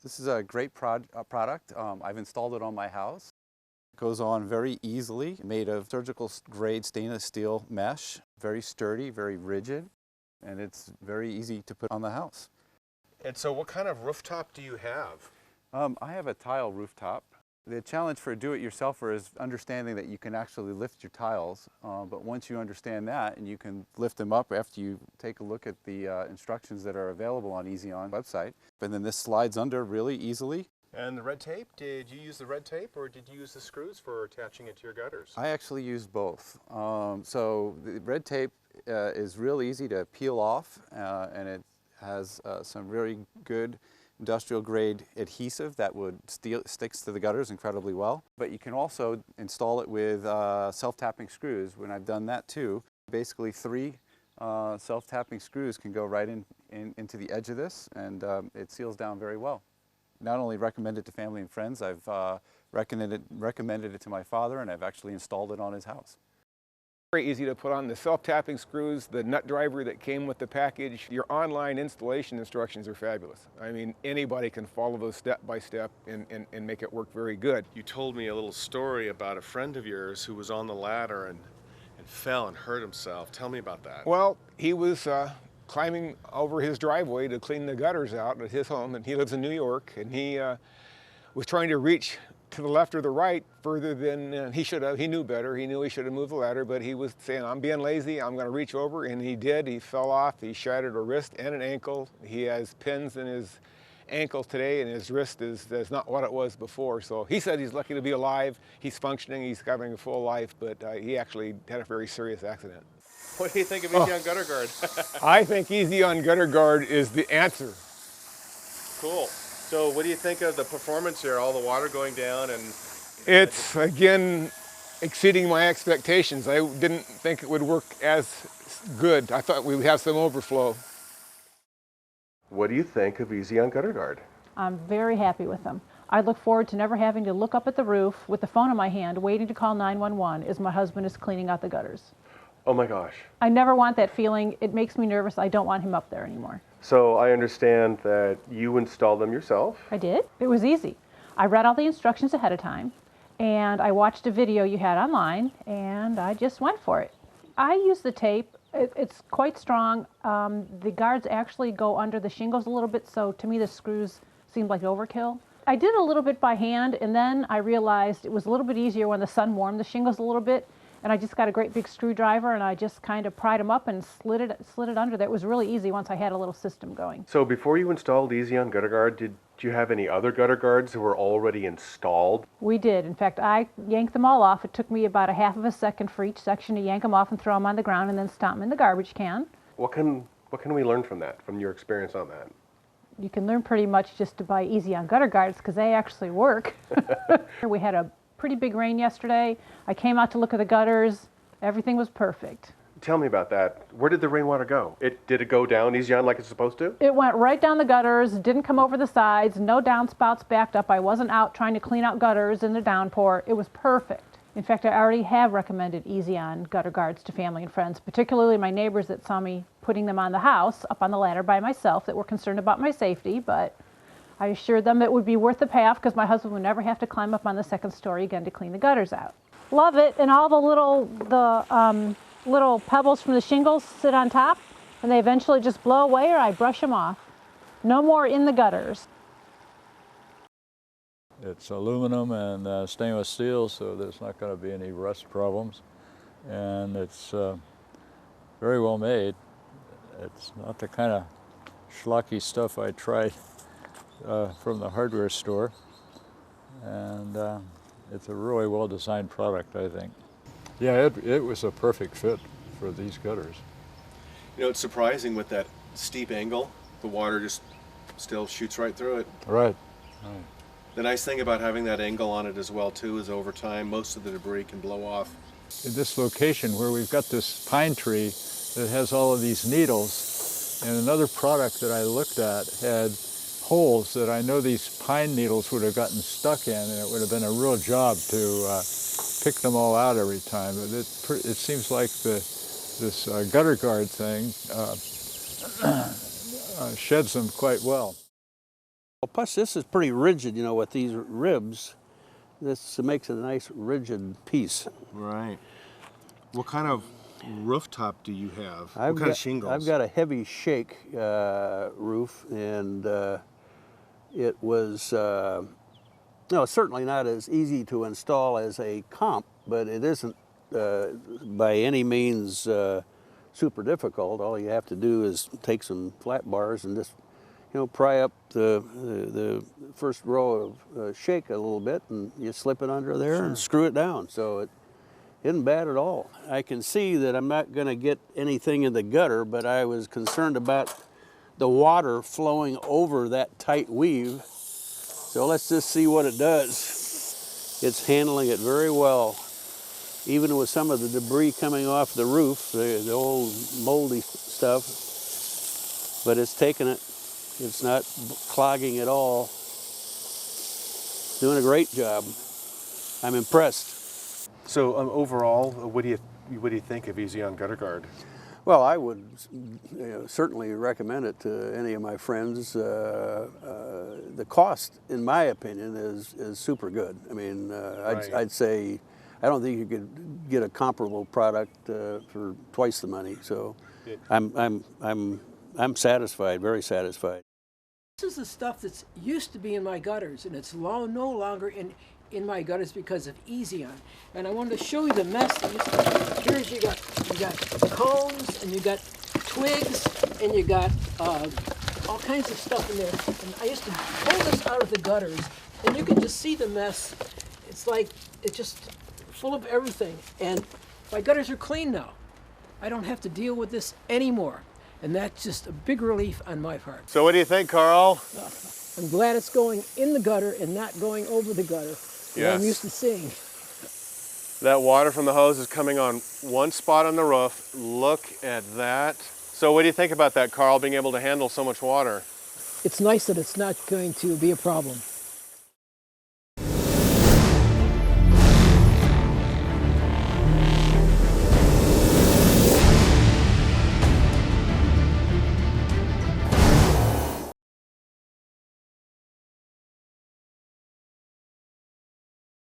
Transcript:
This is a great product. I've installed it on my house. It goes on very easily, made of surgical grade stainless steel mesh, very sturdy, very rigid, and it's very easy to put on the house. And so what kind of rooftop do you have? I have a tile rooftop. The challenge for a do-it-yourselfer is understanding that you can actually lift your tiles, but once you understand that and you can lift them up after you take a look at the instructions that are available on EasyOn website, and then this slides under really easily. And the red tape, did you use the red tape or did you use the screws for attaching it to your gutters? I actually used both. So the red tape is real easy to peel off, and it has some very good industrial grade adhesive that would sticks to the gutters incredibly well. But you can also install it with self-tapping screws. When I've done that too, basically 3 self-tapping screws can go right into the edge of this, and it seals down very well. Not only recommend it to family and friends, I've recommended it to my father, and I've actually installed it on his house. Very easy to put on. The self-tapping screws, the nut driver that came with the package. Your online installation instructions are fabulous. I mean, anybody can follow those step by step and make it work very good. You told me a little story about a friend of yours who was on the ladder and fell and hurt himself. Tell me about that. Well, he was climbing over his driveway to clean the gutters out at his home, and he lives in New York, and he was trying to reach to the left or the right further than he should have. He knew better. He knew he should have moved the ladder, but he was saying, I'm being lazy, I'm going to reach over, and he did. He fell off. He shattered a wrist and an ankle. He has pins in his ankle today, and his wrist is not what it was before. So he said he's lucky to be alive. He's functioning. He's having a full life, but he actually had a very serious accident. What do you think of EasyOn Gutterguard? I think EasyOn Gutterguard is the answer. Cool. So what do you think of the performance here, all the water going down? And it's, again, exceeding my expectations. I didn't think it would work as good. I thought we would have some overflow. What do you think of EasyOn Gutterguard? I'm very happy with them. I look forward to never having to look up at the roof with the phone in my hand waiting to call 911 as my husband is cleaning out the gutters. Oh my gosh. I never want that feeling. It makes me nervous. I don't want him up there anymore. So I understand that you installed them yourself? I did. It was easy. I read all the instructions ahead of time, and I watched a video you had online, and I just went for it. I use the tape. It's quite strong. The guards actually go under the shingles a little bit, so to me the screws seemed like overkill. I did a little bit by hand, and then I realized it was a little bit easier when the sun warmed the shingles a little bit. And I just got a great big screwdriver, and I just kind of pried them up and slid it under there. It was really easy once I had a little system going. So before you installed EasyOn Gutterguard, did you have any other gutter guards that were already installed? We did. In fact, I yanked them all off. It took me about a half of a second for each section to yank them off and throw them on the ground and then stomp them in the garbage can. What can we learn from that, from your experience on that? You can learn pretty much just to buy EasyOn Gutterguards because they actually work. We had a pretty big rain yesterday. I came out to look at the gutters. Everything was perfect. Tell me about that. Where did the rainwater go? Did it go down EasyOn like it's supposed to? It went right down the gutters, didn't come over the sides, no downspouts backed up. I wasn't out trying to clean out gutters in the downpour. It was perfect. In fact, I already have recommended EasyOn Gutterguards to family and friends, particularly my neighbors that saw me putting them on the house, up on the ladder by myself, that were concerned about my safety, but I assured them it would be worth the payoff because my husband would never have to climb up on the second story again to clean the gutters out. Love it, and all the little pebbles from the shingles sit on top, and they eventually just blow away or I brush them off. No more in the gutters. It's aluminum and stainless steel, so there's not going to be any rust problems, and it's very well made. It's not the kind of schlocky stuff I tried from the hardware store, and it's a really well-designed product, I think. Yeah, it was a perfect fit for these gutters. You know, it's surprising with that steep angle, the water just still shoots right through it. Right. The nice thing about having that angle on it as well too is over time most of the debris can blow off. In this location where we've got this pine tree that has all of these needles, and another product that I looked at had holes that I know these pine needles would have gotten stuck in, and it would have been a real job to pick them all out every time. But it seems like this Gutterguard thing sheds them quite well. Well, plus this is pretty rigid, you know, with these ribs. This makes it a nice rigid piece. Right. What kind of rooftop do you have? What kind of shingles? I've got a heavy shake roof, and it was no, certainly not as easy to install as a comp, but it isn't by any means super difficult. All you have to do is take some flat bars and just, you know, pry up the first row of shake a little bit, and you slip it under there and screw it down. So it isn't bad at all. I can see that I'm not going to get anything in the gutter, but I was concerned about the water flowing over that tight weave. So let's just see what it does. It's handling it very well. Even with some of the debris coming off the roof, the old moldy stuff, but it's taking it. It's not clogging at all. Doing a great job. I'm impressed. So overall, what do you think of EasyOn Gutterguard? Well, I would certainly recommend it to any of my friends. The cost, in my opinion, is super good. I mean, I'd say I don't think you could get a comparable product for twice the money. So, I'm satisfied, very satisfied. This is the stuff that's used to be in my gutters, and it's no longer in my gutters because of EasyOn. And I wanted to show you the mess that used to be. Here's you got cones, and you got twigs, and you got all kinds of stuff in there. And I used to pull this out of the gutters, and you can just see the mess. It's like it's just full of everything. And my gutters are clean now. I don't have to deal with this anymore. And that's just a big relief on my part. So what do you think, Carl? I'm glad it's going in the gutter and not going over the gutter, that I'm used to seeing. That water from the hose is coming on one spot on the roof. Look at that. So what do you think about that, Carl, being able to handle so much water? It's nice that it's not going to be a problem.